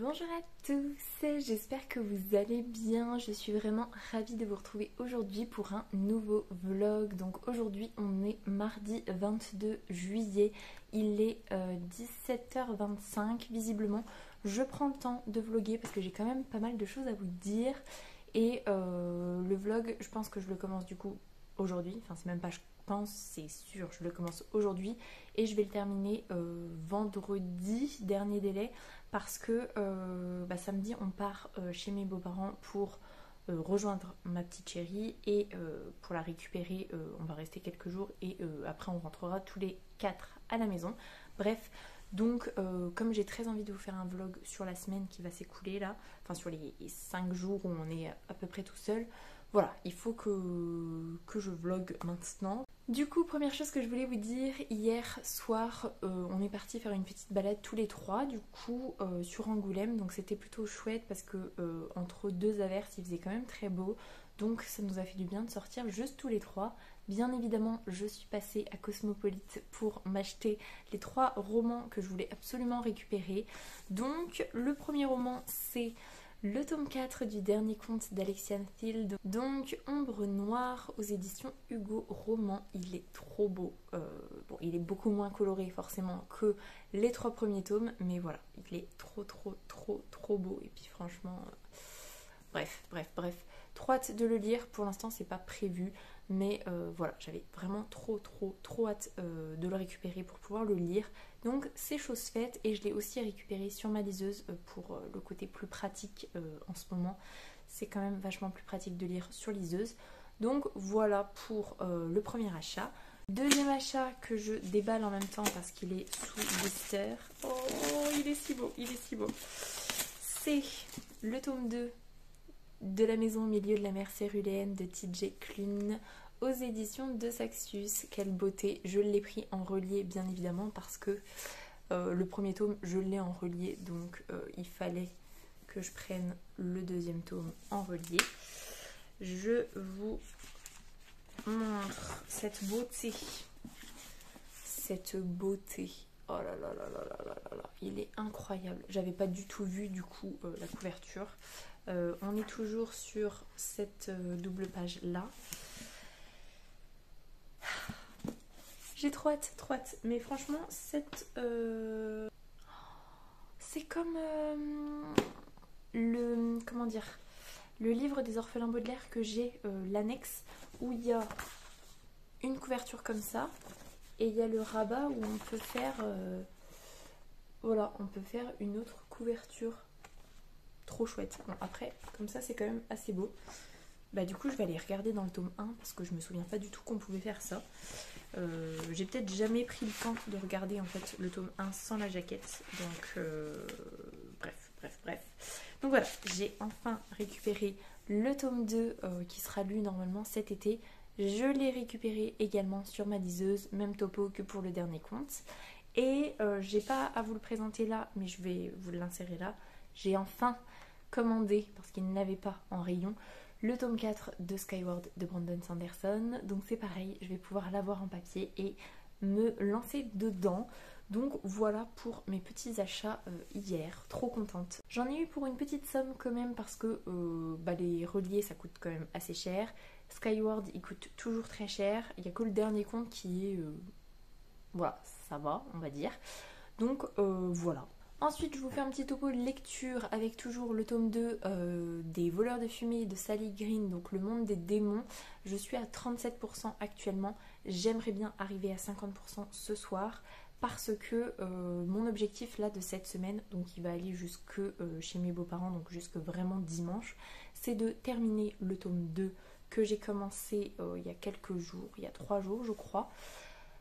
Bonjour à tous, j'espère que vous allez bien. Je suis vraiment ravie de vous retrouver aujourd'hui pour un nouveau vlog. Donc aujourd'hui on est mardi 22 juillet, il est 17h25 visiblement. Je prends le temps de vlogger parce que j'ai quand même pas mal de choses à vous dire. Et le vlog, je pense que je le commence du coup aujourd'hui, enfin c'est même pas je pense, c'est sûr, je le commence aujourd'hui et je vais le terminer vendredi, dernier délai, parce que samedi on part chez mes beaux-parents pour rejoindre ma petite chérie et pour la récupérer, on va rester quelques jours et après on rentrera tous les 4 à la maison. Bref, donc comme j'ai très envie de vous faire un vlog sur la semaine qui va s'écouler là, enfin sur les 5 jours où on est à peu près tout seul, voilà, il faut que je vlog maintenant. Du coup, première chose que je voulais vous dire, hier soir, on est parti faire une petite balade tous les trois, du coup, sur Angoulême. Donc c'était plutôt chouette parce que entre deux averses, il faisait quand même très beau. Donc ça nous a fait du bien de sortir juste tous les trois. Bien évidemment, je suis passée à Cosmopolite pour m'acheter les 3 romans que je voulais absolument récupérer. Donc le premier roman, c'est le tome 4 du dernier conte d'Alexiane Field, donc Ombre Noire aux éditions Hugo Roman. Il est trop beau. Bon, il est beaucoup moins coloré forcément que les 3 premiers tomes, mais voilà, il est trop beau. Et puis franchement, bref. Trop hâte de le lire. Pour l'instant, c'est pas prévu, mais voilà, j'avais vraiment trop hâte de le récupérer pour pouvoir le lire. Donc c'est chose faite et je l'ai aussi récupéré sur ma liseuse pour le côté plus pratique en ce moment. C'est quand même vachement plus pratique de lire sur liseuse. Donc voilà pour le premier achat. Deuxième achat que je déballe en même temps parce qu'il est sous blister. Oh, il est si beau. C'est le tome 2 de La maison au milieu de la mer céruléenne de TJ Klune aux éditions de Saxius. Quelle beauté! Je l'ai pris en relié bien évidemment parce que le premier tome je l'ai en relié, donc il fallait que je prenne le deuxième tome en relié. Je vous montre cette beauté. Oh là là, il est incroyable. J'avais pas du tout vu du coup la couverture. On est toujours sur cette double page là. J'ai trop hâte. Mais franchement, c'est comme comment dire, le livre des orphelins Baudelaire que j'ai, l'annexe, où il y a une couverture comme ça et il y a le rabat où on peut faire voilà, on peut faire une autre couverture. Trop chouette. Bon, après, comme ça, c'est quand même assez beau. Bah du coup, je vais aller regarder dans le tome 1 parce que je me souviens pas du tout qu'on pouvait faire ça. J'ai peut-être jamais pris le temps de regarder en fait le tome 1 sans la jaquette. Donc, bref. Donc voilà, j'ai enfin récupéré le tome 2 qui sera lu normalement cet été. Je l'ai récupéré également sur ma liseuse, même topo que pour le dernier conte. Et j'ai pas à vous le présenter là, mais je vais vous l'insérer là. J'ai enfin commandé, parce qu'il n'avait pas en rayon, le tome 4 de Skyward de Brandon Sanderson. Donc c'est pareil, je vais pouvoir l'avoir en papier et me lancer dedans. Donc voilà pour mes petits achats hier, trop contente. J'en ai eu pour une petite somme quand même parce que les reliés ça coûte quand même assez cher. Skyward il coûte toujours très cher, il n'y a que le dernier conte qui est... voilà, ça va on va dire. Donc voilà. Ensuite, je vous fais un petit topo de lecture avec toujours le tome 2 des voleurs de fumée de Sally Green, donc le monde des démons. Je suis à 37% actuellement. J'aimerais bien arriver à 50% ce soir parce que mon objectif là de cette semaine, donc il va aller jusque chez mes beaux-parents, donc jusque vraiment dimanche, c'est de terminer le tome 2 que j'ai commencé il y a quelques jours, il y a 3 jours je crois.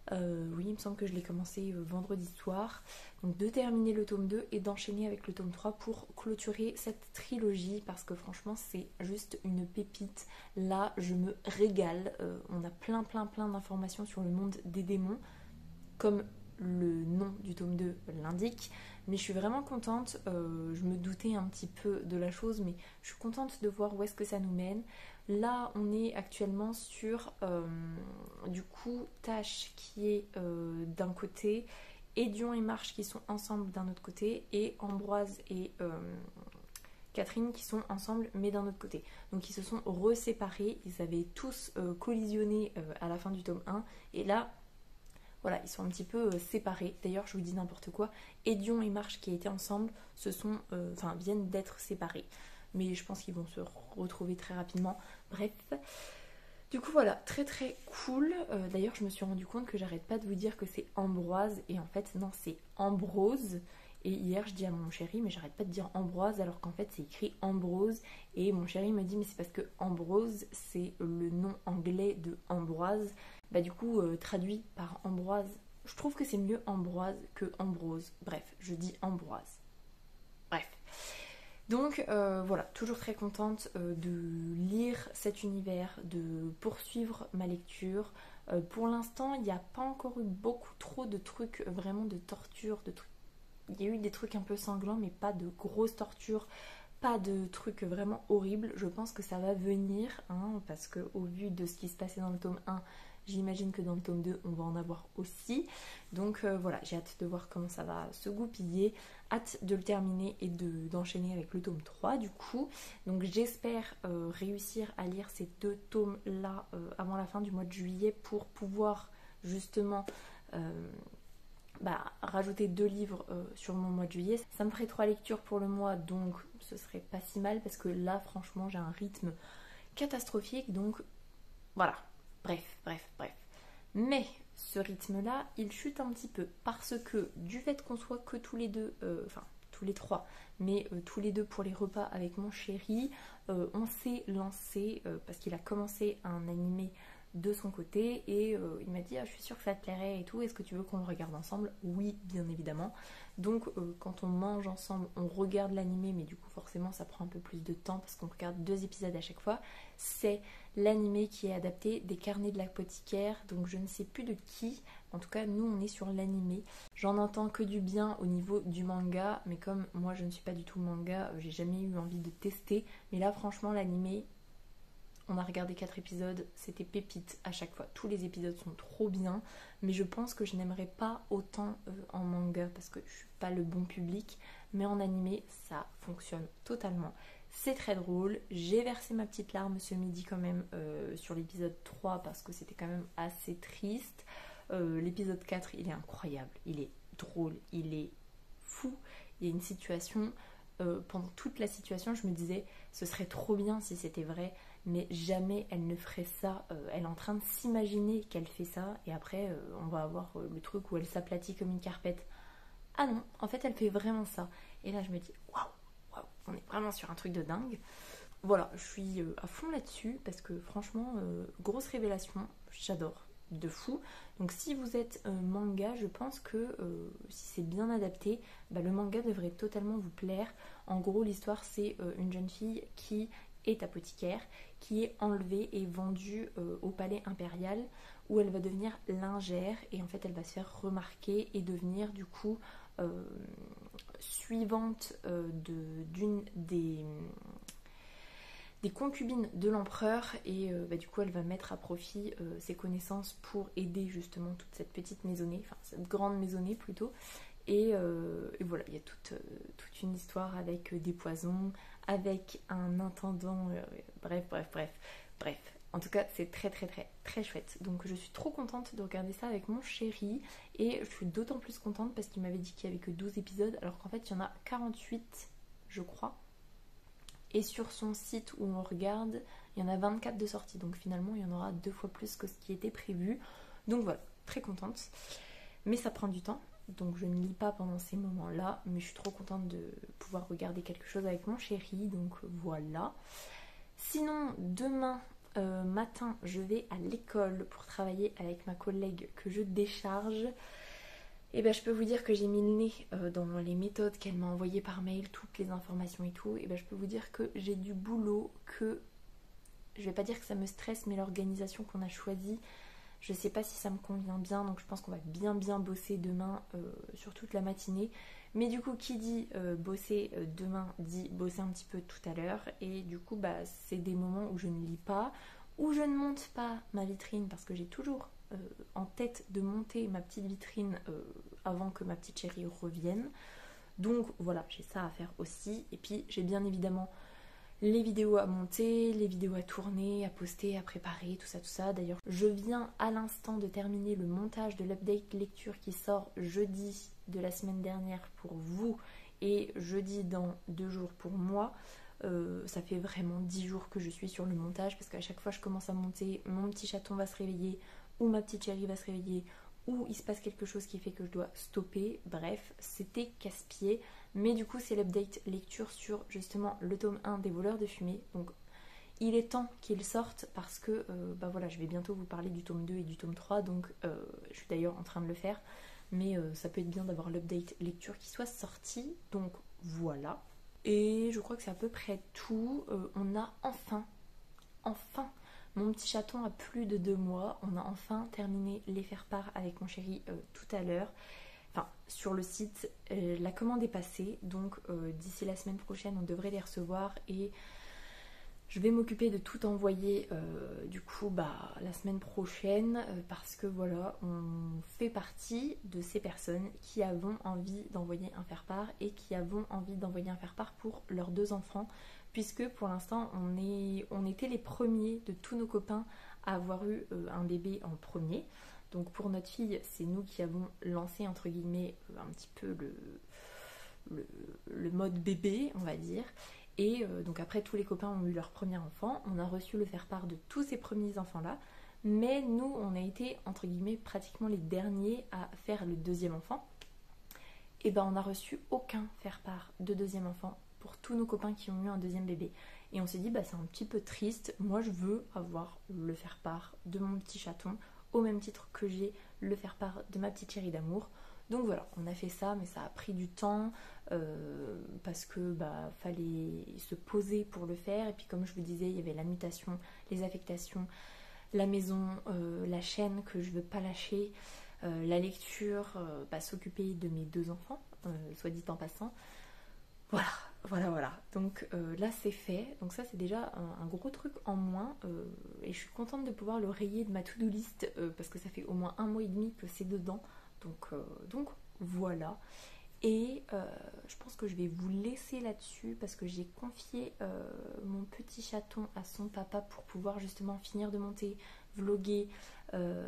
Oui, il me semble que je l'ai commencé vendredi soir. Donc de terminer le tome 2 et d'enchaîner avec le tome 3 pour clôturer cette trilogie parce que franchement c'est juste une pépite. Là je me régale. On a plein d'informations sur le monde des démons comme le nom du tome 2 l'indique. Mais je suis vraiment contente. Je me doutais un petit peu de la chose mais je suis contente de voir où est-ce que ça nous mène. Là, on est actuellement sur du coup Tash qui est d'un côté et Dion et Marche qui sont ensemble d'un autre côté, et Ambroise et Catherine qui sont ensemble mais d'un autre côté. Donc ils se sont reséparés, ils avaient tous collisionné à la fin du tome 1, et là, voilà, ils sont un petit peu séparés. D'ailleurs, je vous dis n'importe quoi, Dion et Marche qui étaient ensemble viennent d'être séparés. Mais je pense qu'ils vont se retrouver très rapidement. Bref. Du coup voilà, très très cool. D'ailleurs je me suis rendu compte que j'arrête pas de vous dire que c'est Ambroise et en fait non, c'est Ambrose. Et hier je dis à mon chéri mais j'arrête pas de dire Ambroise alors qu'en fait c'est écrit Ambrose. Et mon chéri me dit mais c'est parce que Ambrose c'est le nom anglais de Ambroise. Bah du coup traduit par Ambroise, je trouve que c'est mieux Ambroise que Ambrose. Bref, je dis Ambroise. Bref. Donc voilà, toujours très contente de lire cet univers, de poursuivre ma lecture. Pour l'instant, il n'y a pas encore eu beaucoup trop de trucs vraiment de torture, de trucs. Il y a eu des trucs un peu sanglants, mais pas de grosses tortures, pas de trucs vraiment horribles. Je pense que ça va venir, hein, parce que au vu de ce qui se passait dans le tome 1, j'imagine que dans le tome 2, on va en avoir aussi. Donc voilà, j'ai hâte de voir comment ça va se goupiller. Hâte de le terminer et d'enchaîner avec le tome 3 du coup. Donc j'espère réussir à lire ces 2 tomes-là avant la fin du mois de juillet pour pouvoir justement rajouter 2 livres sur mon mois de juillet. Ça me ferait 3 lectures pour le mois, donc ce serait pas si mal parce que là franchement j'ai un rythme catastrophique, donc voilà. Bref. Mais ce rythme-là, il chute un petit peu parce que du fait qu'on soit que tous les deux, tous les 3, mais tous les 2 pour les repas avec mon chéri, on s'est lancé parce qu'il a commencé un animé de son côté et il m'a dit je suis sûre que ça te plairait et tout, est-ce que tu veux qu'on le regarde ensemble? Oui, bien évidemment. Donc quand on mange ensemble, on regarde l'animé, mais du coup forcément ça prend un peu plus de temps parce qu'on regarde 2 épisodes à chaque fois. C'est l'animé qui est adapté des Carnets de l'apothicaire, donc je ne sais plus de qui, en tout cas nous on est sur l'animé. J'en entends que du bien au niveau du manga, mais comme moi je ne suis pas du tout manga, j'ai jamais eu envie de tester, mais là franchement l'animé, on a regardé 4 épisodes, c'était pépite à chaque fois. Tous les épisodes sont trop bien, mais je pense que je n'aimerais pas autant en manga parce que je suis pas le bon public, mais en animé, ça fonctionne totalement. C'est très drôle, j'ai versé ma petite larme ce midi quand même sur l'épisode 3 parce que c'était quand même assez triste. L'épisode 4, il est incroyable, il est drôle, il est fou. Il y a une situation, pendant toute la situation, je me disais, ce serait trop bien si c'était vrai, mais jamais elle ne ferait ça. Elle est en train de s'imaginer qu'elle fait ça et après on va avoir le truc où elle s'aplatit comme une carpette. Ah non, en fait elle fait vraiment ça. Et là je me dis waouh, on est vraiment sur un truc de dingue. Voilà, je suis à fond là-dessus parce que franchement, grosse révélation, j'adore, de fou. Donc si vous êtes manga, je pense que si c'est bien adapté, le manga devrait totalement vous plaire. En gros, l'histoire c'est une jeune fille qui est apothicaire, qui est enlevée et vendue au palais impérial où elle va devenir lingère et en fait elle va se faire remarquer et devenir du coup suivante d'une des concubines de l'empereur et du coup elle va mettre à profit ses connaissances pour aider justement toute cette petite maisonnée, enfin cette grande maisonnée plutôt. Et voilà, il y a toute une histoire avec des poisons, avec un intendant, bref. En tout cas, c'est très très chouette. Donc je suis trop contente de regarder ça avec mon chéri. Et je suis d'autant plus contente parce qu'il m'avait dit qu'il n'y avait que 12 épisodes, alors qu'en fait il y en a 48, je crois. Et sur son site où on regarde, il y en a 24 de sortie. Donc finalement, il y en aura 2 fois plus que ce qui était prévu. Donc voilà, très contente. Mais ça prend du temps. Donc je ne lis pas pendant ces moments-là, mais je suis trop contente de pouvoir regarder quelque chose avec mon chéri, donc voilà. Sinon, demain matin, je vais à l'école pour travailler avec ma collègue que je décharge. Et je peux vous dire que j'ai mis le nez dans les méthodes qu'elle m'a envoyées par mail, toutes les informations et tout. Et je peux vous dire que j'ai du boulot, que je vais pas dire que ça me stresse, mais l'organisation qu'on a choisie, je sais pas si ça me convient bien, donc je pense qu'on va bien bosser demain sur toute la matinée. Mais du coup, qui dit bosser demain dit bosser un petit peu tout à l'heure. Et du coup, c'est des moments où je ne lis pas, où je ne monte pas ma vitrine parce que j'ai toujours en tête de monter ma petite vitrine avant que ma petite chérie revienne. Donc voilà, j'ai ça à faire aussi. Et puis j'ai bien évidemment les vidéos à monter, les vidéos à tourner, à poster, à préparer, tout ça, tout ça. D'ailleurs, je viens à l'instant de terminer le montage de l'update lecture qui sort jeudi de la semaine dernière pour vous et jeudi dans 2 jours pour moi. Ça fait vraiment 10 jours que je suis sur le montage parce qu'à chaque fois je commence à monter, mon petit chaton va se réveiller ou ma petite chérie va se réveiller ou il se passe quelque chose qui fait que je dois stopper. Bref, c'était casse-pied. Mais du coup, c'est l'update lecture sur justement le tome 1 des voleurs de fumée. Donc, il est temps qu'il sorte parce que bah voilà, je vais bientôt vous parler du tome 2 et du tome 3. Donc, je suis d'ailleurs en train de le faire. Mais ça peut être bien d'avoir l'update lecture qui soit sorti. Donc, voilà. Et je crois que c'est à peu près tout. On a enfin, mon petit chaton a plus de 2 mois. On a enfin terminé les faire-part avec mon chéri tout à l'heure. Enfin, sur le site, la commande est passée. Donc d'ici la semaine prochaine, on devrait les recevoir. Et je vais m'occuper de tout envoyer du coup la semaine prochaine. Parce que voilà, on fait partie de ces personnes qui avons envie d'envoyer un faire-part. Et qui avons envie d'envoyer un faire-part pour leurs 2 enfants. Puisque pour l'instant on était les premiers de tous nos copains à avoir eu un bébé en premier. Donc pour notre fille, c'est nous qui avons lancé entre guillemets un petit peu le mode bébé, on va dire. Et donc après tous les copains ont eu leur premier enfant, on a reçu le faire-part de tous ces premiers enfants-là. Mais nous, on a été entre guillemets pratiquement les derniers à faire le 2e enfant. Et ben on n'a reçu aucun faire-part de 2e enfant pour tous nos copains qui ont eu un 2e bébé. Et on s'est dit, c'est un petit peu triste, moi je veux avoir le faire-part de mon petit chaton, au même titre que j'ai le faire-part de ma petite chérie d'amour. Donc voilà, on a fait ça, mais ça a pris du temps, parce que fallait se poser pour le faire. Et puis comme je vous disais, il y avait la mutation, les affectations, la maison, la chaîne que je veux pas lâcher, la lecture, s'occuper de mes 2 enfants, soit dit en passant. Voilà. Donc là c'est fait. Donc ça c'est déjà un gros truc en moins. Et je suis contente de pouvoir le rayer de ma to-do list parce que ça fait au moins 1 mois et demi que c'est dedans. Donc voilà. Et je pense que je vais vous laisser là-dessus parce que j'ai confié mon petit chaton à son papa pour pouvoir justement finir de monter, vlogger,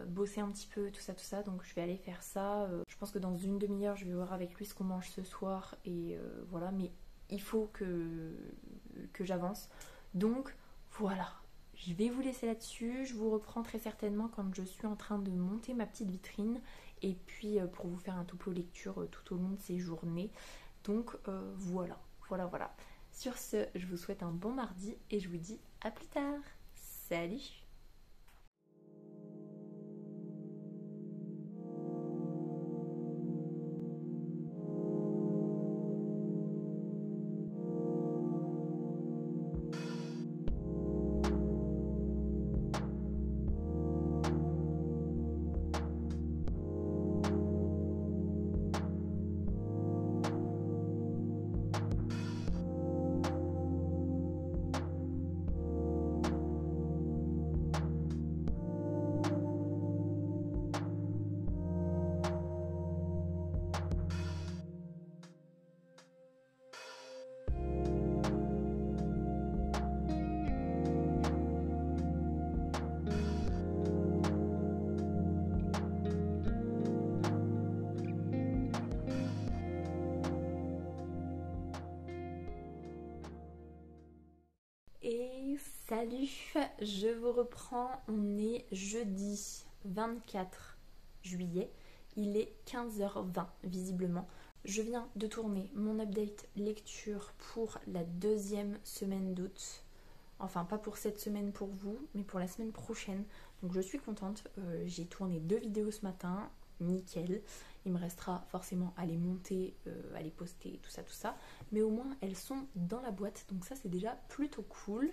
bosser un petit peu, tout ça. Donc je vais aller faire ça. Je pense que dans une demi-heure, je vais voir avec lui ce qu'on mange ce soir. Et voilà, mais il faut que j'avance. Donc voilà. Je vais vous laisser là-dessus. Je vous reprends très certainement quand je suis en train de monter ma petite vitrine. Et puis pour vous faire un topo lecture tout au long de ces journées. Donc voilà. Sur ce, je vous souhaite un bon mardi et je vous dis à plus tard. Salut! Et salut, je vous reprends, on est jeudi 24 juillet, il est 15h20 visiblement. Je viens de tourner mon update lecture pour la 2e semaine d'août. Enfin pas pour cette semaine pour vous, mais pour la semaine prochaine. Donc je suis contente, j'ai tourné 2 vidéos ce matin, nickel. Il me restera forcément à les monter, à les poster, tout ça. Mais au moins elles sont dans la boîte, donc ça c'est déjà plutôt cool.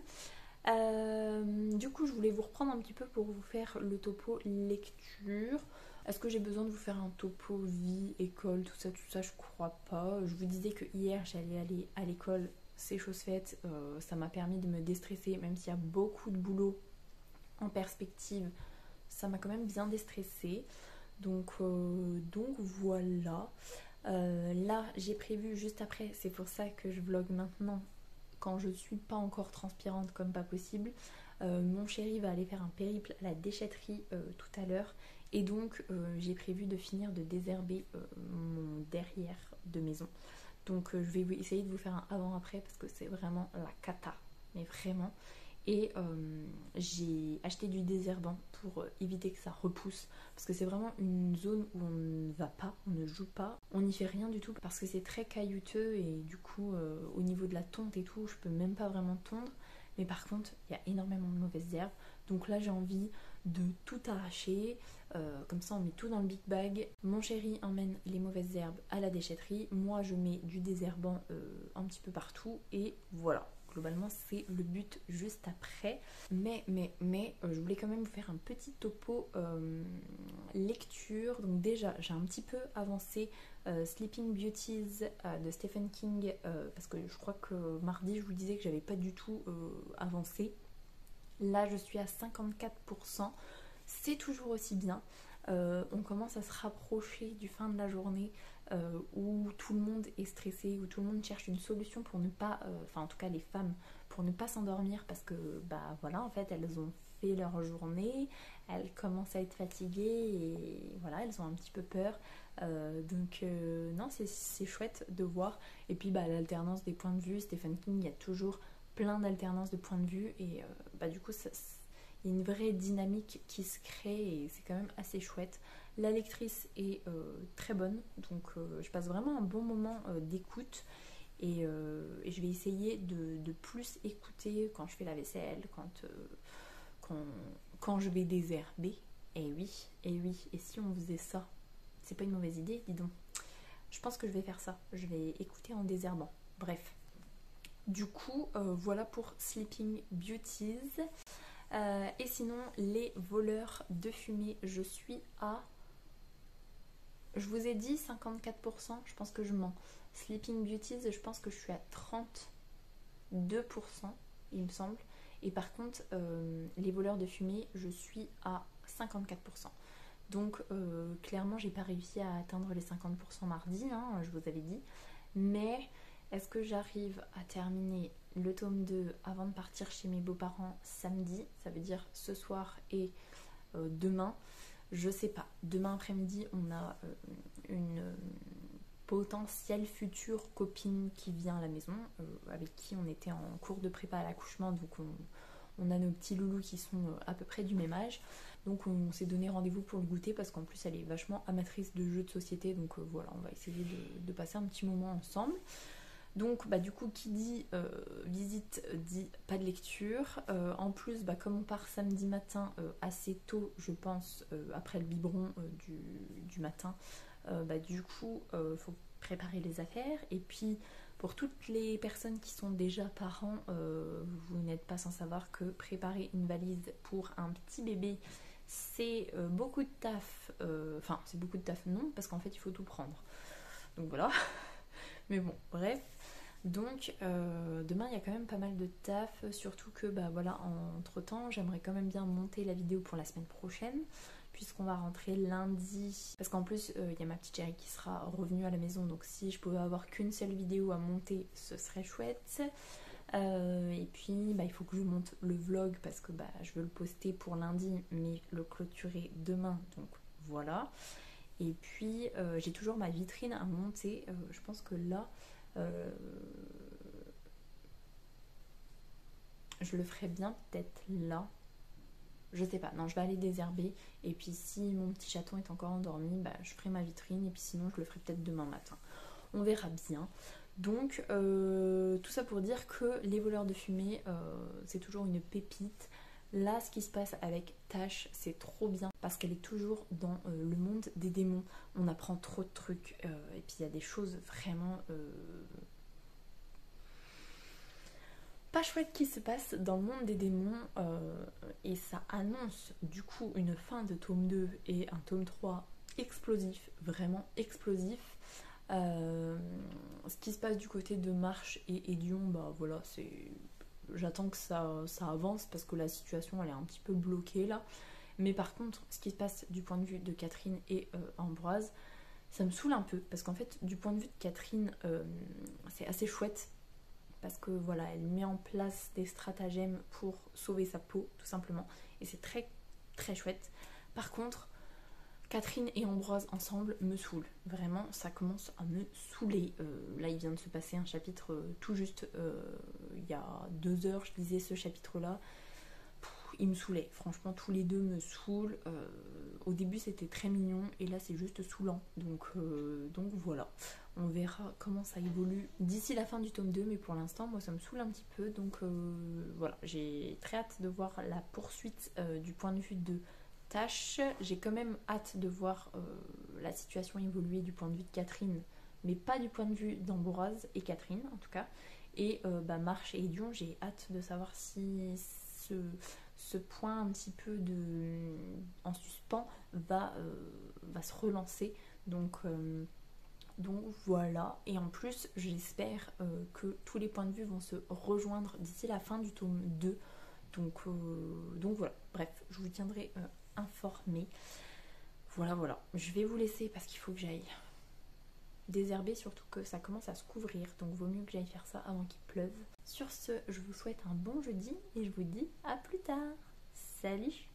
Du coup je voulais vous reprendre un petit peu pour vous faire le topo lecture. Est-ce que j'ai besoin de vous faire un topo vie, école, tout ça, je crois pas. Je vous disais que hier j'allais aller à l'école, c'est chose faite. Ça m'a permis de me déstresser, même s'il y a beaucoup de boulot en perspective, ça m'a quand même bien déstressée. Donc voilà. Là j'ai prévu juste après, c'est pour ça que je vlog maintenant quand je suis pas encore transpirante comme pas possible. Mon chéri va aller faire un périple à la déchetterie tout à l'heure et donc j'ai prévu de finir de désherber mon derrière de maison. Donc je vais essayer de vous faire un avant-après parce que c'est vraiment la cata, mais vraiment. Et j'ai acheté du désherbant pour éviter que ça repousse parce que c'est vraiment une zone où on ne va pas, on ne joue pas, on n'y fait rien du tout parce que c'est très caillouteux et du coup au niveau de la tonte et tout je peux même pas vraiment tondre, mais par contre il y a énormément de mauvaises herbes, donc là j'ai envie de tout arracher, comme ça on met tout dans le big bag, mon chéri emmène les mauvaises herbes à la déchetterie, moi je mets du désherbant un petit peu partout et voilà. Globalement, c'est le but juste après. Mais je voulais quand même vous faire un petit topo lecture. Donc déjà, j'ai un petit peu avancé Sleeping Beauties de Stephen King parce que je crois que mardi, je vous disais que j'avais pas du tout avancé. Là, je suis à 54%. C'est toujours aussi bien. On commence à se rapprocher du fin de la journée où tout le monde est stressé, où tout le monde cherche une solution pour ne pas, enfin en tout cas les femmes, pour ne pas s'endormir parce que bah voilà en fait elles ont fait leur journée, elles commencent à être fatiguées et voilà elles ont un petit peu peur. Donc non c'est chouette de voir. Et puis bah l'alternance des points de vue, Stephen King, il y a toujours plein d'alternances de points de vue et bah du coup il y a une vraie dynamique qui se crée et c'est quand même assez chouette. La lectrice est très bonne, donc je passe vraiment un bon moment d'écoute et je vais essayer de plus écouter quand je fais la vaisselle, quand je vais désherber. Et oui, et si on faisait ça, c'est pas une mauvaise idée, dis donc. Je pense que je vais faire ça, je vais écouter en désherbant. Bref. Du coup, voilà pour Sleeping Beauties. Et sinon, les voleurs de fumée, je suis à... Je vous ai dit 54%, je pense que je mens. Sleeping Beauties, je pense que je suis à 32%, il me semble. Et par contre, les voleurs de fumée, je suis à 54%. Donc clairement, j'ai pas réussi à atteindre les 50% mardi, hein, je vous avais dit. Mais est-ce que j'arrive à terminer le tome 2 avant de partir chez mes beaux-parents samedi? Ça veut dire ce soir et demain. Je sais pas. Demain après-midi, on a une potentielle future copine qui vient à la maison, avec qui on était en cours de prépa à l'accouchement, donc on a nos petits loulous qui sont à peu près du même âge. Donc on s'est donné rendez-vous pour le goûter parce qu'en plus elle est vachement amatrice de jeux de société. Donc voilà, on va essayer de passer un petit moment ensemble. Donc bah, du coup qui dit visite dit pas de lecture. En plus bah, comme on part samedi matin assez tôt je pense, après le biberon du matin, bah, du coup faut préparer les affaires. Et puis pour toutes les personnes qui sont déjà parents, vous n'êtes pas sans savoir que préparer une valise pour un petit bébé c'est beaucoup de taf. Enfin c'est beaucoup de taf non parce qu'en fait il faut tout prendre. Donc voilà. Mais bon bref. Donc demain il y a quand même pas mal de taf, surtout que bah voilà, entre temps j'aimerais quand même bien monter la vidéo pour la semaine prochaine puisqu'on va rentrer lundi, parce qu'en plus il y a ma petite chérie qui sera revenue à la maison, donc si je pouvais avoir qu'une seule vidéo à monter ce serait chouette. Et puis bah, il faut que je monte le vlog parce que bah, je veux le poster pour lundi mais le clôturer demain, donc voilà. Et puis j'ai toujours ma vitrine à monter, je pense que là je le ferai bien peut-être là. Je sais pas, non je vais aller désherber. Et puis si mon petit chaton est encore endormi, bah, je ferai ma vitrine. Et puis sinon je le ferai peut-être demain matin. On verra bien. Donc tout ça pour dire que les voleurs de fumée, c'est toujours une pépite. Là ce qui se passe avec Tash c'est trop bien parce qu'elle est toujours dans le monde des démons. On apprend trop de trucs et puis il y a des choses vraiment pas chouette qui se passe dans le monde des démons, et ça annonce du coup une fin de tome 2 et un tome 3 explosif, vraiment explosif. Ce qui se passe du côté de Marche et Edion, bah voilà, c'est... J'attends que ça avance parce que la situation elle est un petit peu bloquée là. Mais par contre, ce qui se passe du point de vue de Catherine et Ambroise, ça me saoule un peu. Parce qu'en fait, du point de vue de Catherine, c'est assez chouette. Parce que voilà, elle met en place des stratagèmes pour sauver sa peau, tout simplement. Et c'est très très chouette. Par contre, Catherine et Ambroise ensemble me saoulent. Vraiment, ça commence à me saouler. Là, il vient de se passer un chapitre tout juste il y a 2 heures, je lisais ce chapitre-là. Il me saoulait. Franchement, tous les deux me saoulent. Au début, c'était très mignon et là, c'est juste saoulant. Donc voilà. On verra comment ça évolue d'ici la fin du tome 2, mais pour l'instant, moi, ça me saoule un petit peu. Donc voilà, j'ai très hâte de voir la poursuite du point de vue de Tache. J'ai quand même hâte de voir la situation évoluer du point de vue de Catherine, mais pas du point de vue d'Ambroise et Catherine en tout cas. Et Marche et Dion, j'ai hâte de savoir si ce point un petit peu en suspens va se relancer. Donc voilà, et en plus j'espère que tous les points de vue vont se rejoindre d'ici la fin du tome 2. Donc voilà, bref, je vous tiendrai informé. Voilà, je vais vous laisser parce qu'il faut que j'aille désherber, surtout que ça commence à se couvrir, donc vaut mieux que j'aille faire ça avant qu'il pleuve. Sur ce, je vous souhaite un bon jeudi et je vous dis à plus tard. Salut!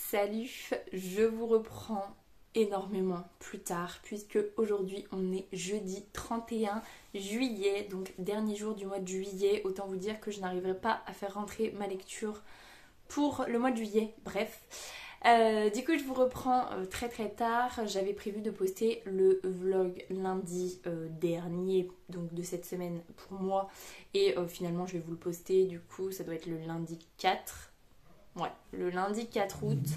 Salut, je vous reprends énormément plus tard puisque aujourd'hui on est jeudi 31 juillet, donc dernier jour du mois de juillet. Autant vous dire que je n'arriverai pas à faire rentrer ma lecture pour le mois de juillet. Bref, du coup je vous reprends très tard. J'avais prévu de poster le vlog lundi dernier, donc de cette semaine pour moi, et finalement je vais vous le poster, du coup ça doit être le lundi 4. Ouais, le lundi 4 août.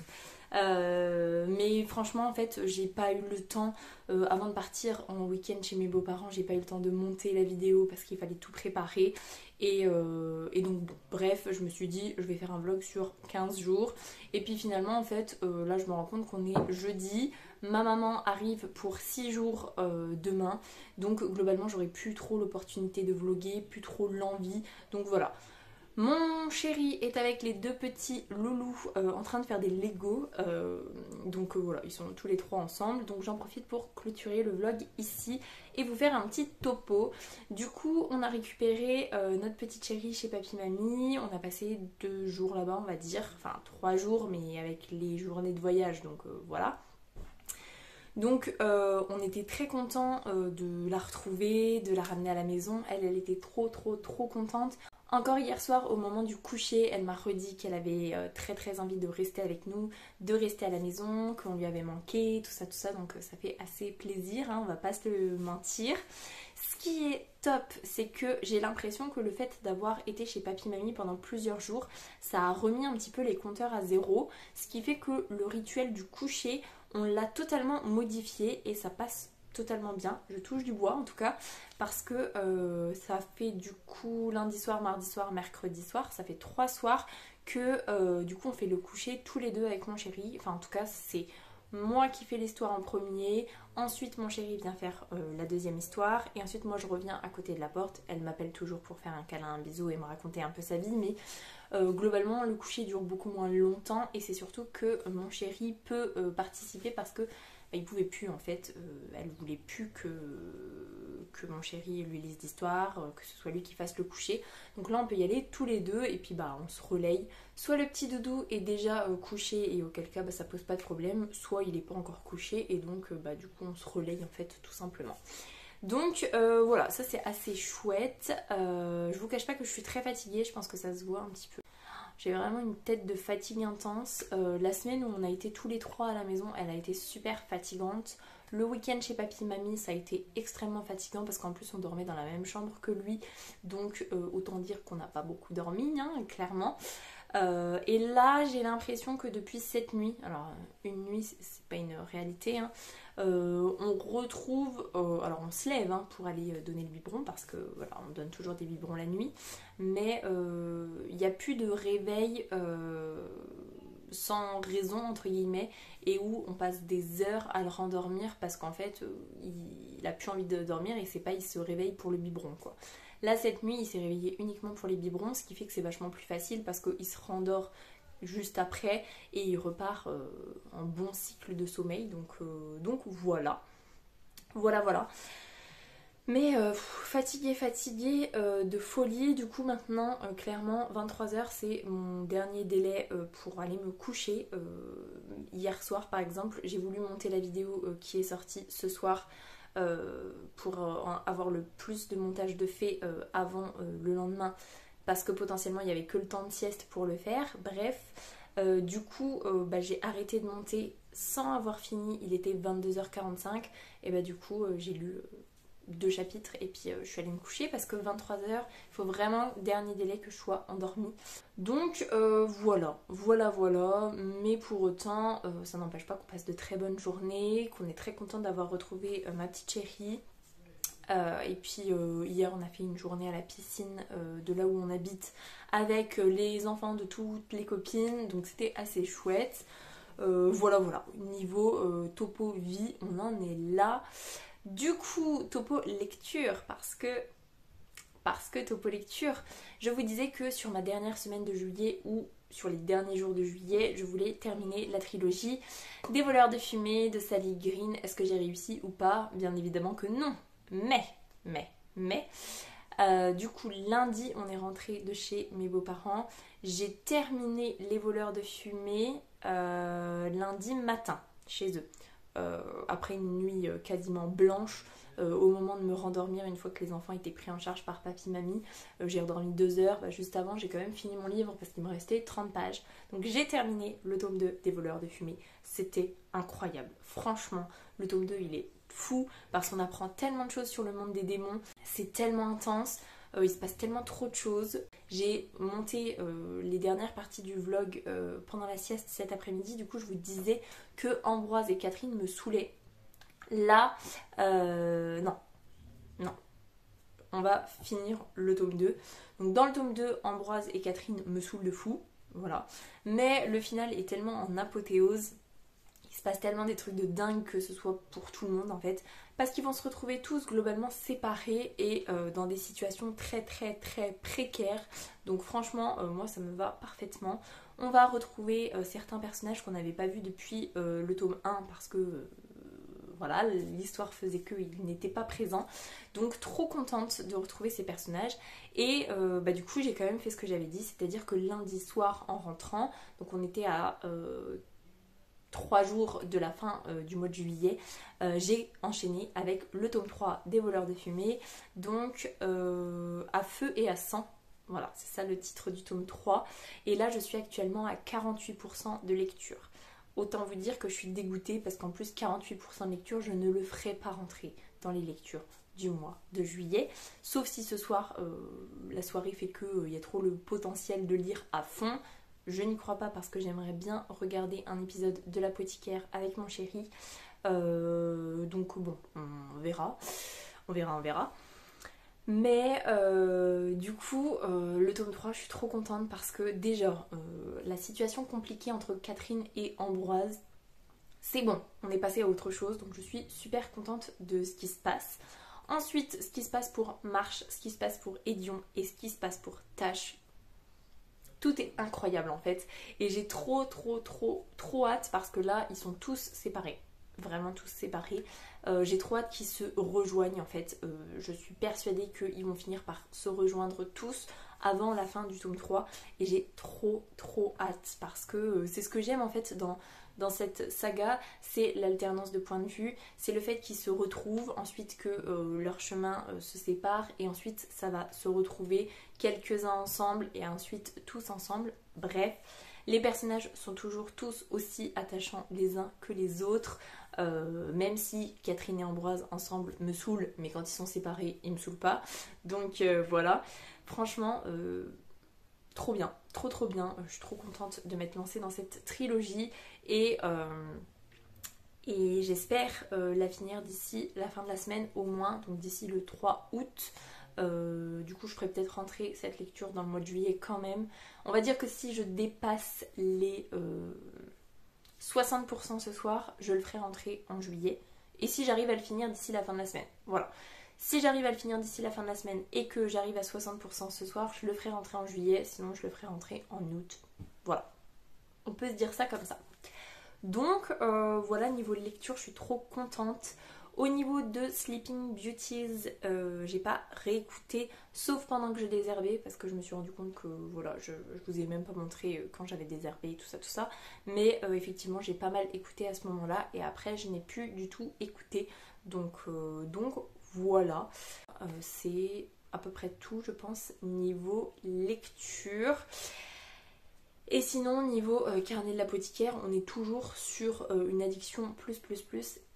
Mais franchement, en fait, j'ai pas eu le temps, avant de partir en week-end chez mes beaux-parents, j'ai pas eu le temps de monter la vidéo parce qu'il fallait tout préparer. Et donc, bon, bref, je me suis dit, je vais faire un vlog sur 15 jours. Et puis finalement, en fait, là, je me rends compte qu'on est jeudi. Ma maman arrive pour 6 jours demain. Donc, globalement, j'aurais plus trop l'opportunité de vlogger, plus trop l'envie. Donc, voilà. Mon chéri est avec les deux petits loulous en train de faire des Lego, donc voilà, ils sont tous les trois ensemble, donc j'en profite pour clôturer le vlog ici et vous faire un petit topo. Du coup, on a récupéré notre petite chérie chez papy mamie, on a passé 2 jours là-bas on va dire, enfin 3 jours mais avec les journées de voyage, donc voilà. Donc on était très contents de la retrouver, de la ramener à la maison. Elle était trop contente. Encore hier soir, au moment du coucher, elle m'a redit qu'elle avait très très envie de rester avec nous, de rester à la maison, qu'on lui avait manqué, tout ça, donc ça fait assez plaisir, hein, on va pas se le mentir. Ce qui est top, c'est que j'ai l'impression que le fait d'avoir été chez Papy Mamie pendant plusieurs jours, ça a remis un petit peu les compteurs à zéro, ce qui fait que le rituel du coucher, on l'a totalement modifié et ça passe totalement bien. Je touche du bois en tout cas, parce que ça fait du coup lundi soir, mardi soir, mercredi soir, ça fait 3 soirs que du coup on fait le coucher tous les deux avec mon chéri. Enfin en tout cas c'est moi qui fais l'histoire en premier, ensuite mon chéri vient faire la deuxième histoire et ensuite moi je reviens à côté de la porte. Elle m'appelle toujours pour faire un câlin, un bisou et me raconter un peu sa vie, mais globalement le coucher dure beaucoup moins longtemps et c'est surtout que mon chéri peut participer parce que il pouvait plus en fait, elle voulait plus que mon chéri lui lise d'histoire, que ce soit lui qui fasse le coucher. Donc là on peut y aller tous les deux et puis bah on se relaye. Soit le petit doudou est déjà couché et auquel cas bah, ça pose pas de problème, soit il est pas encore couché et donc bah du coup on se relaye en fait tout simplement. Donc voilà, ça c'est assez chouette. Je vous cache pas que je suis très fatiguée, je pense que ça se voit un petit peu. J'ai vraiment une tête de fatigue intense. La semaine où on a été tous les trois à la maison, elle a été super fatigante. Le week-end chez Papy Mamie, ça a été extrêmement fatigant parce qu'en plus on dormait dans la même chambre que lui. Donc autant dire qu'on n'a pas beaucoup dormi, hein, clairement. Et là, j'ai l'impression que depuis cette nuit, alors une nuit, c'est pas une réalité, hein, on retrouve, alors on se lève hein, pour aller donner le biberon parce que voilà, on donne toujours des biberons la nuit, mais il n'y a plus de réveil sans raison entre guillemets et où on passe des heures à le rendormir parce qu'en fait il a plus envie de dormir et c'est pas il se réveille pour le biberon quoi. Là cette nuit il s'est réveillé uniquement pour les biberons, ce qui fait que c'est vachement plus facile parce qu'il se rendort juste après et il repart en bon cycle de sommeil donc voilà. Mais fatiguée de folie. Du coup maintenant clairement 23h c'est mon dernier délai pour aller me coucher. Hier soir par exemple j'ai voulu monter la vidéo qui est sortie ce soir pour avoir le plus de montage de fait avant le lendemain parce que potentiellement il n'y avait que le temps de sieste pour le faire. Bref, du coup bah, j'ai arrêté de monter sans avoir fini, il était 22h45 et bah du coup j'ai lu 2 chapitres et puis je suis allée me coucher parce que 23h, il faut vraiment dernier délai que je sois endormie. Donc voilà, mais pour autant ça n'empêche pas qu'on passe de très bonnes journées, qu'on est très content d'avoir retrouvé ma petite chérie. Et puis hier on a fait une journée à la piscine de là où on habite avec les enfants de toutes les copines, donc c'était assez chouette. Voilà, niveau topo vie on en est là. Du coup topo lecture parce que topo lecture, je vous disais que sur ma dernière semaine de juillet ou sur les derniers jours de juillet, je voulais terminer la trilogie des voleurs de fumée de Sally Green. Est-ce que j'ai réussi ou pas? Bien évidemment que non. Mais, du coup lundi on est rentré de chez mes beaux-parents. J'ai terminé les voleurs de fumée lundi matin chez eux. Après une nuit quasiment blanche, au moment de me rendormir une fois que les enfants étaient pris en charge par Papy Mamie, j'ai redormi 2 heures. Bah, juste avant j'ai quand même fini mon livre parce qu'il me restait 30 pages. Donc j'ai terminé le tome 2 des voleurs de fumée. C'était incroyable. Franchement, le tome 2 il est fou parce qu'on apprend tellement de choses sur le monde des démons, c'est tellement intense, il se passe tellement trop de choses. J'ai monté les dernières parties du vlog pendant la sieste cet après-midi, du coup je vous disais que Ambroise et Catherine me saoulaient. Là, non, on va finir le tome 2. Donc dans le tome 2, Ambroise et Catherine me saoulent de fou, voilà. Mais le final est tellement en apothéose. Il se passe tellement des trucs de dingue que ce soit pour tout le monde en fait. Parce qu'ils vont se retrouver tous globalement séparés et dans des situations très précaires. Donc franchement, moi ça me va parfaitement. On va retrouver certains personnages qu'on n'avait pas vus depuis le tome 1 parce que voilà, l'histoire faisait qu'ils n'étaient pas présents. Donc trop contente de retrouver ces personnages. Et bah, du coup j'ai quand même fait ce que j'avais dit, c'est-à-dire que lundi soir en rentrant, donc on était à 3 jours de la fin du mois de juillet, j'ai enchaîné avec le tome 3 des voleurs de fumée, donc à feu et à sang. Voilà, c'est ça le titre du tome 3. Et là, je suis actuellement à 48% de lecture. Autant vous dire que je suis dégoûtée parce qu'en plus, 48% de lecture, je ne le ferai pas rentrer dans les lectures du mois de juillet. Sauf si ce soir, la soirée fait qu'il y a trop le potentiel de lire à fond. Je n'y crois pas parce que j'aimerais bien regarder un épisode de l'apothicaire avec mon chéri. Donc bon, on verra. On verra. Mais du coup, le tome 3, je suis trop contente parce que déjà, la situation compliquée entre Catherine et Ambroise, c'est bon, on est passé à autre chose, donc je suis super contente de ce qui se passe. Ensuite, ce qui se passe pour Marche, ce qui se passe pour Edion et ce qui se passe pour Tache, tout est incroyable en fait. Et j'ai trop hâte parce que là, ils sont tous séparés. Vraiment tous séparés. J'ai trop hâte qu'ils se rejoignent en fait. Je suis persuadée qu'ils vont finir par se rejoindre tous avant la fin du tome 3. Et j'ai trop hâte parce que c'est ce que j'aime en fait dans cette saga, c'est l'alternance de points de vue, c'est le fait qu'ils se retrouvent, ensuite que leurs chemins se séparent et ensuite ça va se retrouver quelques-uns ensemble et ensuite tous ensemble. Bref, les personnages sont toujours tous aussi attachants les uns que les autres, même si Catherine et Ambroise ensemble me saoulent, mais quand ils sont séparés, ils me saoulent pas. Donc voilà, franchement... trop bien, trop bien. Je suis trop contente de m'être lancée dans cette trilogie et j'espère la finir d'ici la fin de la semaine au moins, donc d'ici le 3 août. Du coup, je ferai peut-être rentrer cette lecture dans le mois de juillet quand même. On va dire que si je dépasse les 60% ce soir, je le ferai rentrer en juillet. Et si j'arrive à le finir d'ici la fin de la semaine, voilà. Si j'arrive à le finir d'ici la fin de la semaine et que j'arrive à 60% ce soir, je le ferai rentrer en juillet, sinon je le ferai rentrer en août. Voilà. On peut se dire ça comme ça. Donc voilà, niveau lecture, je suis trop contente. Au niveau de Sleeping Beauties, j'ai pas réécouté, sauf pendant que je désherbais, parce que je me suis rendu compte que voilà, je vous ai même pas montré quand j'avais désherbé, tout ça. Mais effectivement, j'ai pas mal écouté à ce moment-là, et après, je n'ai plus du tout écouté. Donc voilà, c'est à peu près tout, je pense, niveau lecture. Et sinon, niveau carnet de l'apothicaire, on est toujours sur une addiction plus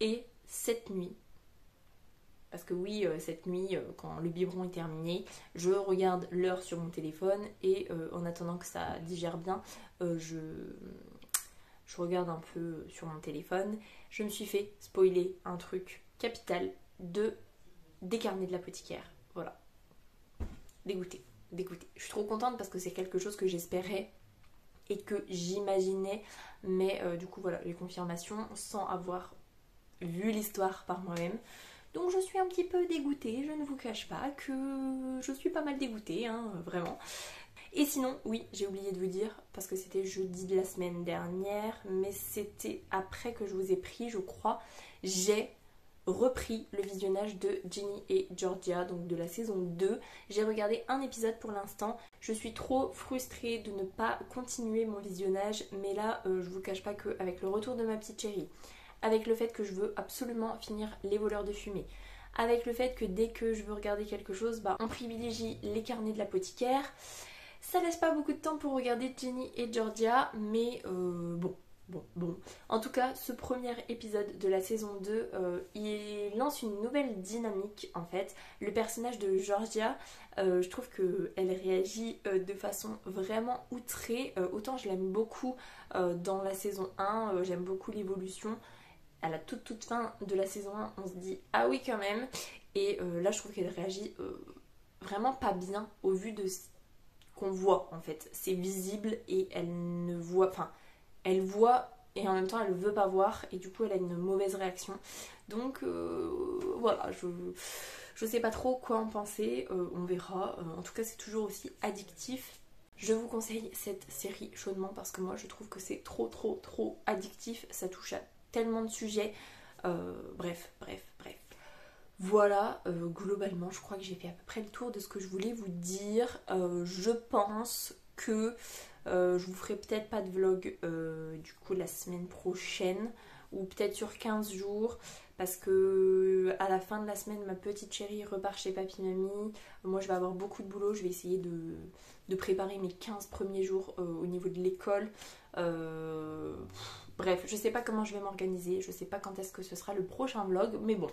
et cette nuit. Parce que oui, cette nuit, quand le biberon est terminé, je regarde l'heure sur mon téléphone et en attendant que ça digère bien, je regarde un peu sur mon téléphone. Je me suis fait spoiler un truc capital des carnets de l'apothicaire. Voilà. Dégoûtée. Je suis trop contente parce que c'est quelque chose que j'espérais et que j'imaginais, mais du coup voilà, les confirmations sans avoir vu l'histoire par moi-même. Donc je suis un petit peu dégoûtée, je ne vous cache pas que je suis pas mal dégoûtée, hein, vraiment. Et sinon, oui, j'ai oublié de vous dire, parce que c'était jeudi de la semaine dernière, mais c'était après que je vous ai pris, je crois, j'ai repris le visionnage de Ginny et Georgia, donc de la saison 2. J'ai regardé un épisode pour l'instant. Je suis trop frustrée de ne pas continuer mon visionnage, mais là, je vous cache pas qu'avec le retour de ma petite chérie, avec le fait que je veux absolument finir Les Voleurs de Fumée, avec le fait que dès que je veux regarder quelque chose, on privilégie les carnets de l'apothicaire. Ça laisse pas beaucoup de temps pour regarder Ginny et Georgia, mais bon. En tout cas, ce premier épisode de la saison 2, il lance une nouvelle dynamique en fait. Le personnage de Georgia, je trouve qu'elle réagit de façon vraiment outrée. Autant je l'aime beaucoup dans la saison 1, j'aime beaucoup l'évolution. À la toute fin de la saison 1, on se dit ah oui quand même. Et là, je trouve qu'elle réagit vraiment pas bien au vu de ce qu'on voit en fait. C'est visible et elle ne voit... Enfin, elle voit et en même temps elle veut pas voir et du coup elle a une mauvaise réaction. Donc voilà, je sais pas trop quoi en penser, on verra. En tout cas c'est toujours aussi addictif. Je vous conseille cette série chaudement parce que moi je trouve que c'est trop addictif. Ça touche à tellement de sujets. Bref. Voilà, globalement je crois que j'ai fait à peu près le tour de ce que je voulais vous dire. Je pense que je vous ferai peut-être pas de vlog du coup la semaine prochaine ou peut-être sur 15 jours parce que à la fin de la semaine ma petite chérie repart chez papy-mamie. Moi je vais avoir beaucoup de boulot, je vais essayer de préparer mes 15 premiers jours au niveau de l'école. Bref, je sais pas comment je vais m'organiser, je sais pas quand est-ce que ce sera le prochain vlog, mais bon.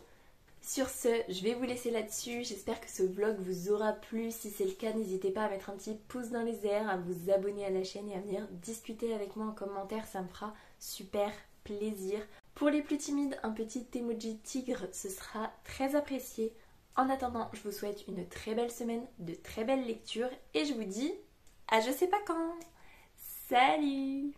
Sur ce, je vais vous laisser là-dessus. J'espère que ce vlog vous aura plu. Si c'est le cas, n'hésitez pas à mettre un petit pouce dans les airs, à vous abonner à la chaîne et à venir discuter avec moi en commentaire. Ça me fera super plaisir. Pour les plus timides, un petit emoji tigre, ce sera très apprécié. En attendant, je vous souhaite une très belle semaine, de très belles lectures et je vous dis à je sais pas quand. Salut!